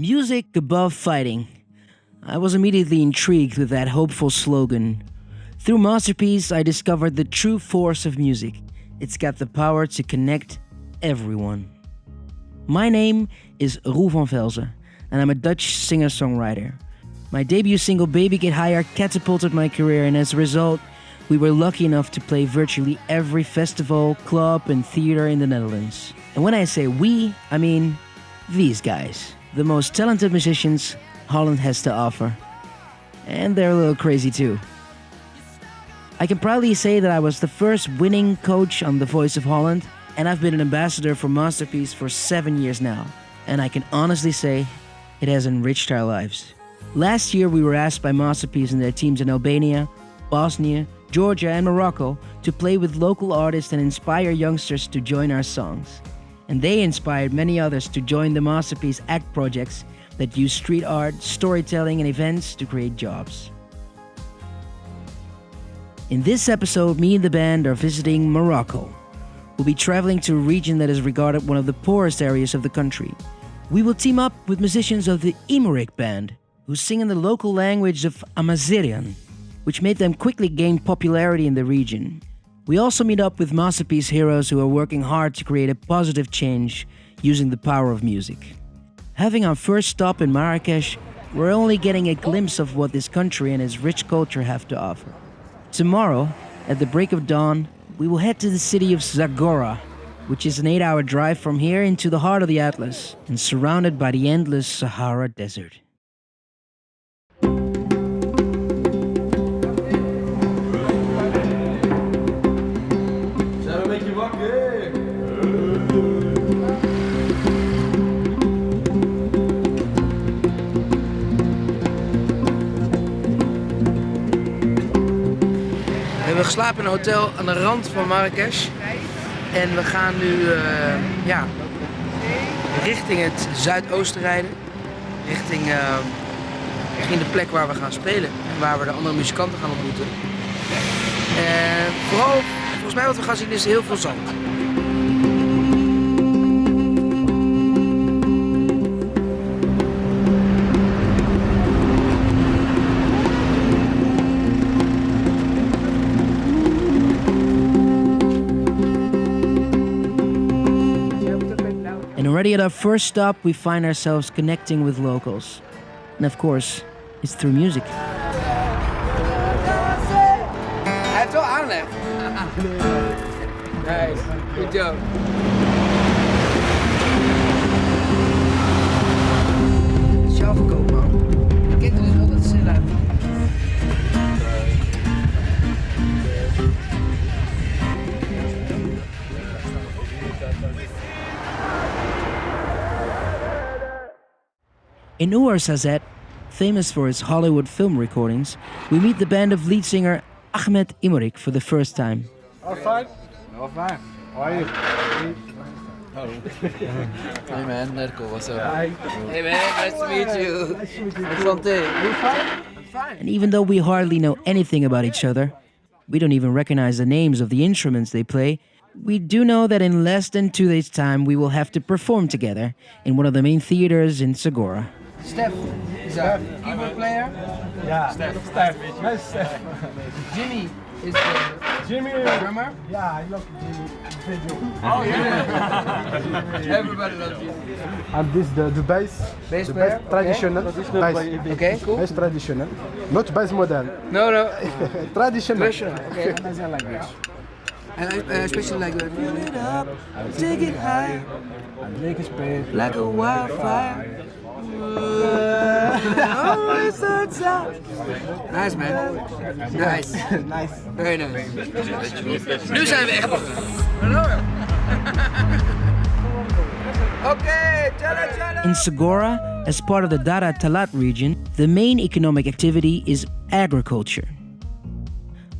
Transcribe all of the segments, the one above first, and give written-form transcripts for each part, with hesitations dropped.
Music above fighting. I was immediately intrigued with that hopeful slogan. Through Masterpiece, I discovered the true force of music. It's got the power to connect everyone. My name is Roel van Velzen, and I'm a Dutch singer-songwriter. My debut single Baby Get Higher catapulted my career, and as a result, we were lucky enough to play virtually every festival, club, and theater in the Netherlands. And when I say we, I mean these guys. The most talented musicians Holland has to offer. And they're a little crazy too. I can proudly say that I was the first winning coach on The Voice of Holland, and I've been an ambassador for Masterpiece for 7 years now. And I can honestly say it has enriched our lives. Last year we were asked by Masterpiece and their teams in Albania, Bosnia, Georgia and Morocco to play with local artists and inspire youngsters to join our songs. And they inspired many others to join the Masterpiece ACT projects that use street art, storytelling and events to create jobs. In this episode, me and the band are visiting Morocco. We'll be traveling to a region that is regarded one of the poorest areas of the country. We will team up with musicians of the IMORIG band, who sing in the local language of Amazighian, which made them quickly gain popularity in the region. We also meet up with Masterpiece heroes who are working hard to create a positive change using the power of music. Having our first stop in Marrakesh, we're only getting a glimpse of what this country and its rich culture have to offer. Tomorrow, at the break of dawn, we will head to the city of Zagora, which is an 8-hour drive from here into the heart of the Atlas and surrounded by the endless Sahara Desert. We slapen in een hotel aan de rand van Marrakesh en we gaan nu richting het zuidoosten rijden, richting misschien de plek waar we gaan spelen en waar we de andere muzikanten gaan ontmoeten. En vooral, volgens mij wat we gaan zien is heel veel zand. And already at our first stop, we find ourselves connecting with locals. And of course, it's through music. Hij heeft wel aanleg. Nice, good job. Zelf ook, man. Ik ken dus wel dat zin uit. In Ouarzazate, famous for its Hollywood film recordings, we meet the band of lead singer Ahmed IMORIG for the first time. All fine? All fine. How are you? Hello. Hey man, Nerko, what's up? Hi. Hey man, nice to meet you. Nice to meet you. Santé. Are you fine? I'm fine. And even though we hardly know anything about each other, we don't even recognize the names of the instruments they play, we do know that in less than 2 days' time we will have to perform together in one of the main theaters in Zagora. Steph is a keyboard player. Yeah. Steph. Nice Steph. Jimmy is the Jimmy. drummer. Yeah, I love Jimmy. Video. Oh yeah. Everybody loves Jimmy. And this the bass. Bass The player. traditional. Bass. Okay, cool. Bass traditional. Not bass modern. No. Traditional. Traditional. Okay. Amazing language. And especially like Take it high, like a wildfire. Nice man. Nice. Nice. Very nice. Nu zijn we echt begonnen. Okay, tjalla. In Zagora, as part of the Dara Talat region, the main economic activity is agriculture.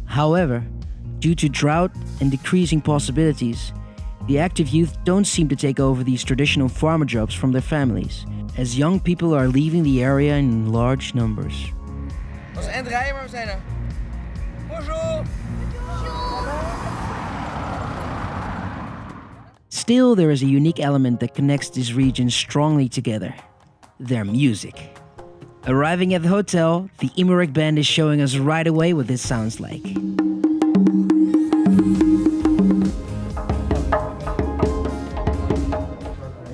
However, due to drought and decreasing possibilities, the active youth don't seem to take over these traditional farmer jobs from their families, as young people are leaving the area in large numbers. We zijn aan het rijden, maar we zijn er. Bonjour! Still, there is a unique element that connects this region strongly together: their music. Arriving at the hotel, the IMORIG band is showing us right away what this sounds like.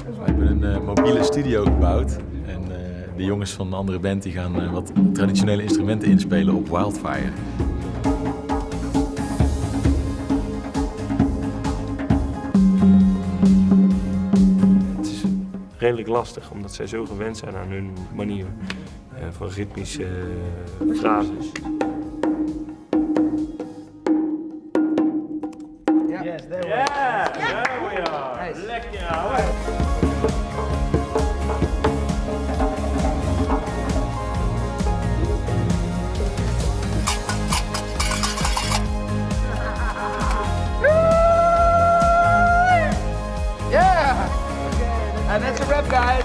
We hebben een mobiele studio gebouwd en de jongens van de andere band die gaan wat traditionele instrumenten inspelen op Wildfire. Het is redelijk lastig omdat zij zo gewend zijn aan hun manier van ritmische frases. Yes, there we are. There we are. Nice. Lekker. Yeah! And that's a wrap, guys.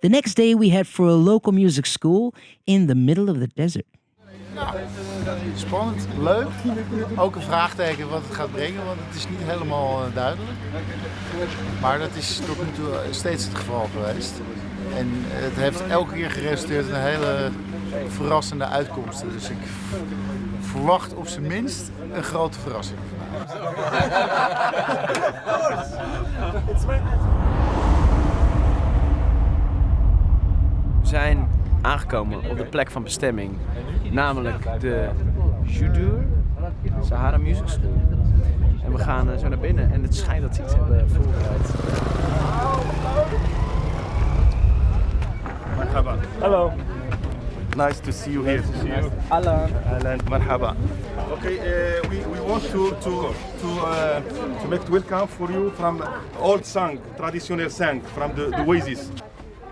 The next day we head for a local music school in the middle of the desert. Spannend, leuk. Ook een vraagteken wat het gaat brengen, want het is niet helemaal duidelijk. Maar dat is tot nu toe steeds het geval geweest. En het heeft elke keer geresulteerd in een hele verrassende uitkomsten. Dus ik verwacht op zijn minst een grote verrassing. We zijn aangekomen op de plek van bestemming, namelijk de Jurjen, Sahara Music School. En we gaan zo naar binnen en het schijnt dat ze iets hebben voorbereid. Marhaba. Hallo. Nice to see you here. Hallo. Alan, marhaba. Okay, we want to make it welcome for you from old song, traditional song from the Oasis.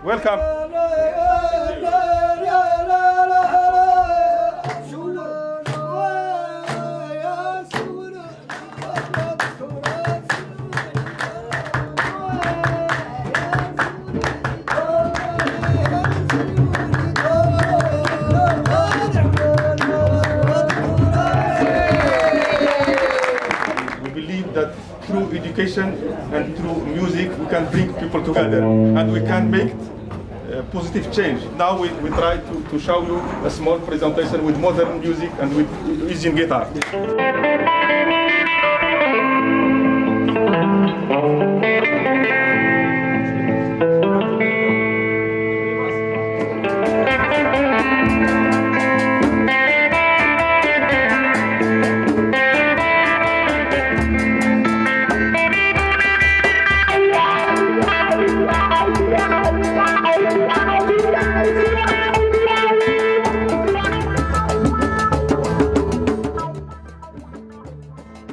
Welcome. Through education and through music, we can bring people together and we can make positive change. Now we try to show you a small presentation with modern music and with Asian guitar.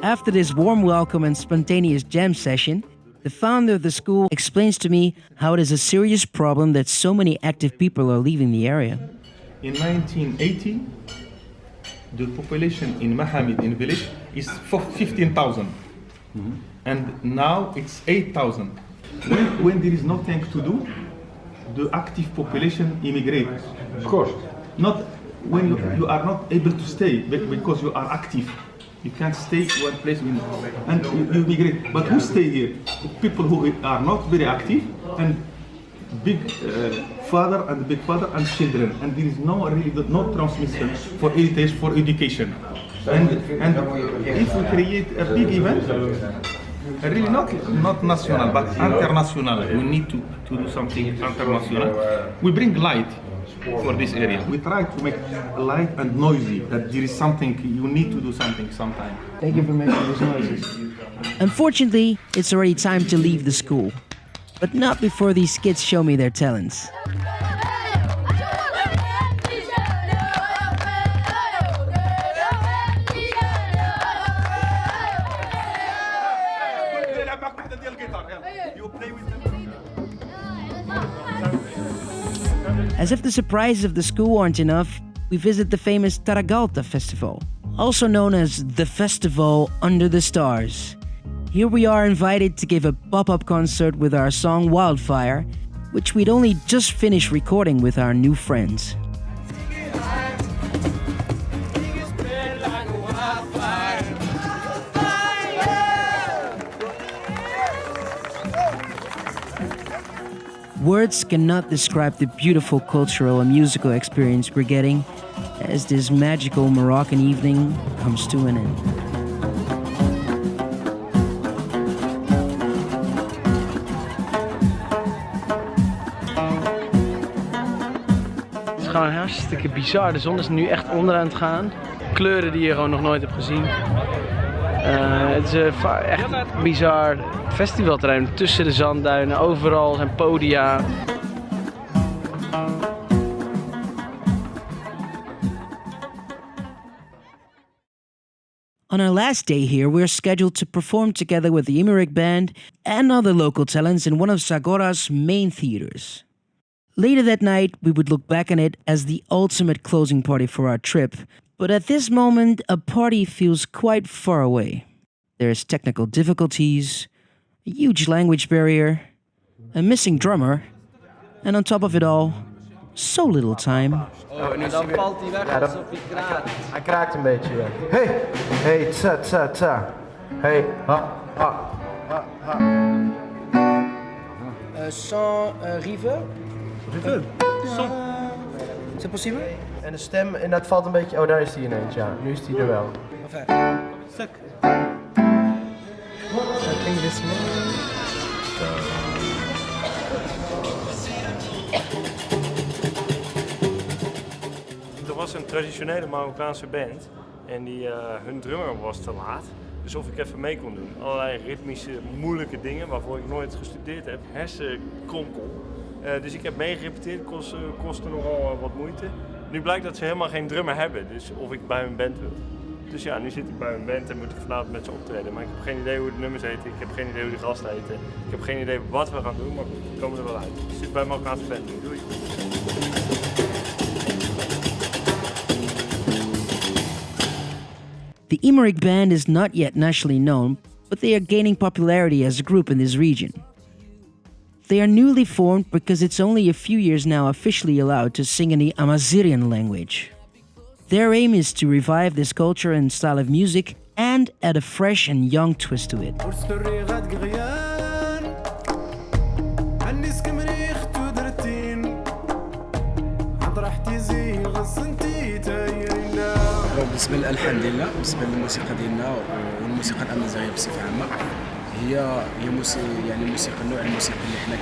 After this warm welcome and spontaneous jam session, the founder of the school explains to me how it is a serious problem that so many active people are leaving the area. In 1980, the population in Mahamid, in village, is 15,000. And now it's 8,000. When there is nothing to do, the active population immigrate. Of course. Not when you are not able to stay because you are active. You can't stay in one place and you migrate. But who stay here? People who are not very active and big father and big father and children. And there is no transmission for heritage, for education. And if we create a big event, really not national but international, we need to do something international. We bring light for this area. We try to make light and noisy, that there is something, you need to do something sometime. Thank you for making these noises. Unfortunately, it's already time to leave the school. But not before these kids show me their talents. As if the surprises of the school aren't enough, we visit the famous Taragalta festival, also known as the Festival Under the Stars. Here we are invited to give a pop-up concert with our song Wildfire, which we'd only just finished recording with our new friends. Words cannot describe the beautiful cultural and musical experience we're getting as this magical Moroccan evening comes to an end. Het is gewoon hartstikke bizar. De zon is nu echt onderaan het gaan. Kleuren die je gewoon nog nooit hebt gezien. Het is echt bizar. Festivalterrein tussen de zandduinen, overal zijn podia. On our last day here, we're scheduled to perform together with the IMORIG Band and other local talents in one of Zagora's main theaters. Later that night, we would look back on it as the ultimate closing party for our trip, but at this moment, a party feels quite far away. There's technical difficulties, a huge language barrier, a missing drummer, and on top of it all, so little time. Oh, nu dan valt hij weg alsof hij kraakt. Hij kraakt een beetje, ja. Hey, tsa, tsa, tsa. Hey, ha, ha, ha, ha. Sans rive? Rive? C'est possible? En de stem, en dat valt een beetje... Oh, daar is hij ineens, ja. Nu is hij er wel. Stuk. I think this one. Er was een traditionele Marokkaanse band en hun drummer was te laat. Dus of ik even mee kon doen. Allerlei ritmische, moeilijke dingen waarvoor ik nooit gestudeerd heb. Hersenkronkel. Dus ik heb meegerepeteerd, kostte nogal wat moeite. Nu blijkt dat ze helemaal geen drummer hebben, dus of ik bij hun band wil. Dus ja, nu zit ik bij hun band en moet ik vanavond met ze optreden. Maar ik heb geen idee hoe de nummers heten, ik heb geen idee hoe de gasten heten. Ik heb geen idee wat we gaan doen, maar we komen er wel uit. Ik zit bij een Marokkaanse band nu. Doei! The IMORIG Band is not yet nationally known, but they are gaining popularity as a group in this region. They are newly formed because it's only a few years now officially allowed to sing in the Amazighian language. Their aim is to revive this culture and style of music and add a fresh and young twist to it. بالنسبه للالحان ديالنا بالنسبه للموسيقى ديالنا والموسيقى الامازيغيه بصفه عامه هي يعني الموسيقى النوع الموسيقي اللي حنا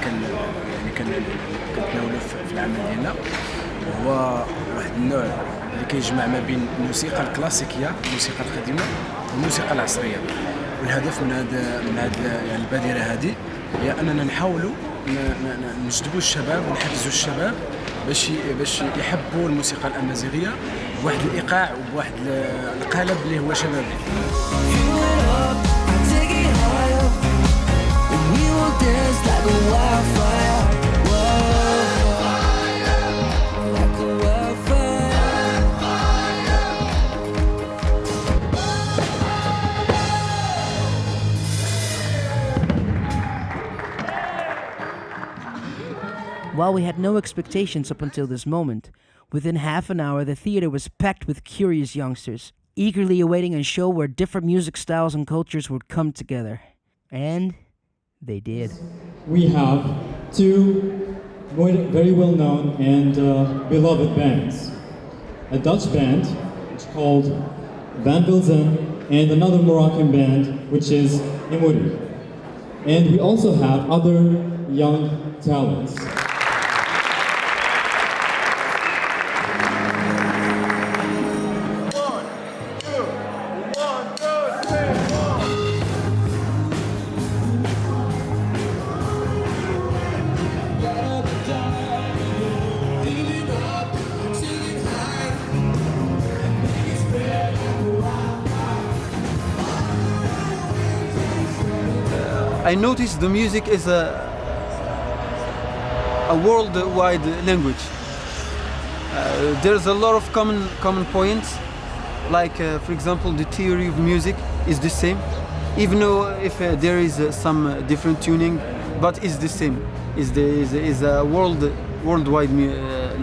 كنتناولوا في العمل ديالنا هو واحد النوع اللي كيجمع ما بين الموسيقى الكلاسيكيه الموسيقى القديمه والموسيقى العصريه. والهدف من هذه يعني البادره هذه هي اننا نحاولوا نجذبوا الشباب ونحفزوا الشباب باش يحبوا الموسيقى الامازيغيه بواحد الايقاع وبواحد القالب اللي هو شبابي. While we had no expectations up until this moment, within half an hour the theater was packed with curious youngsters, eagerly awaiting a show where different music styles and cultures would come together. And they did. We have two very well-known and beloved bands. A Dutch band, which is called Velzen, and another Moroccan band, which is IMORIG. And we also have other young talents. I noticed the music is a worldwide language. There's a lot of common points, like for example the theory of music is the same, even though if there is some different tuning, but it's the same. Is a worldwide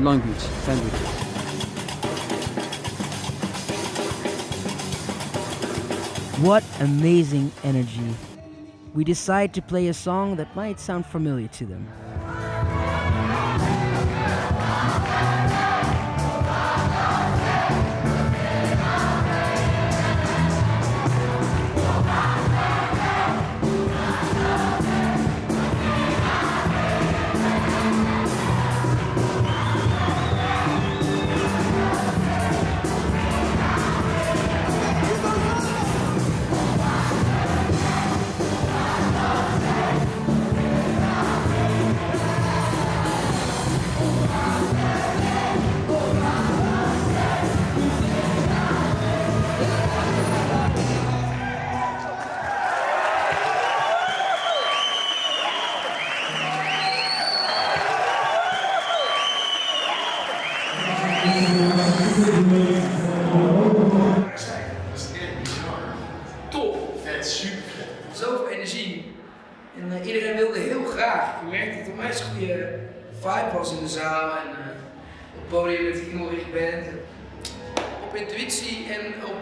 language. What amazing energy. We decide to play a song that might sound familiar to them. Top. Het is super. Zoveel energie. En iedereen wilde heel graag. Je merkte dat er een onwijs goede vibe was in de zaal. En op het podium met de IMORIG Band. Op intuïtie en op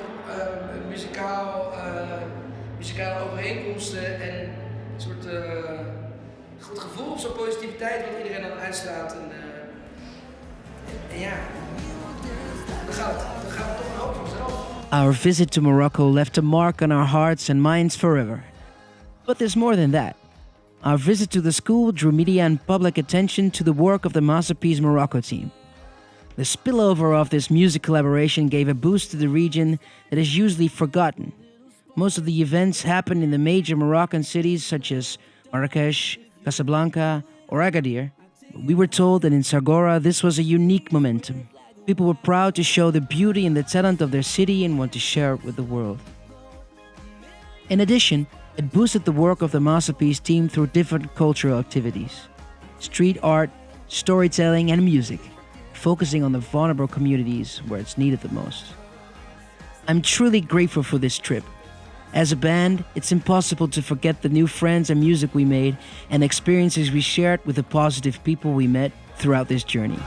muzikale overeenkomsten. En een soort goed gevoel of zo'n positiviteit wat iedereen dan uitstraalt. En ja, dan gaat het toch een hoop vanzelf. Our visit to Morocco left a mark on our hearts and minds forever. But there's more than that. Our visit to the school drew media and public attention to the work of the Masterpiece Morocco team. The spillover of this music collaboration gave a boost to the region that is usually forgotten. Most of the events happened in the major Moroccan cities such as Marrakesh, Casablanca, or Agadir. But we were told that in Sargora this was a unique momentum. People were proud to show the beauty and the talent of their city and want to share it with the world. In addition, it boosted the work of the Masterpiece team through different cultural activities. Street art, storytelling and music, focusing on the vulnerable communities where it's needed the most. I'm truly grateful for this trip. As a band, it's impossible to forget the new friends and music we made and experiences we shared with the positive people we met throughout this journey.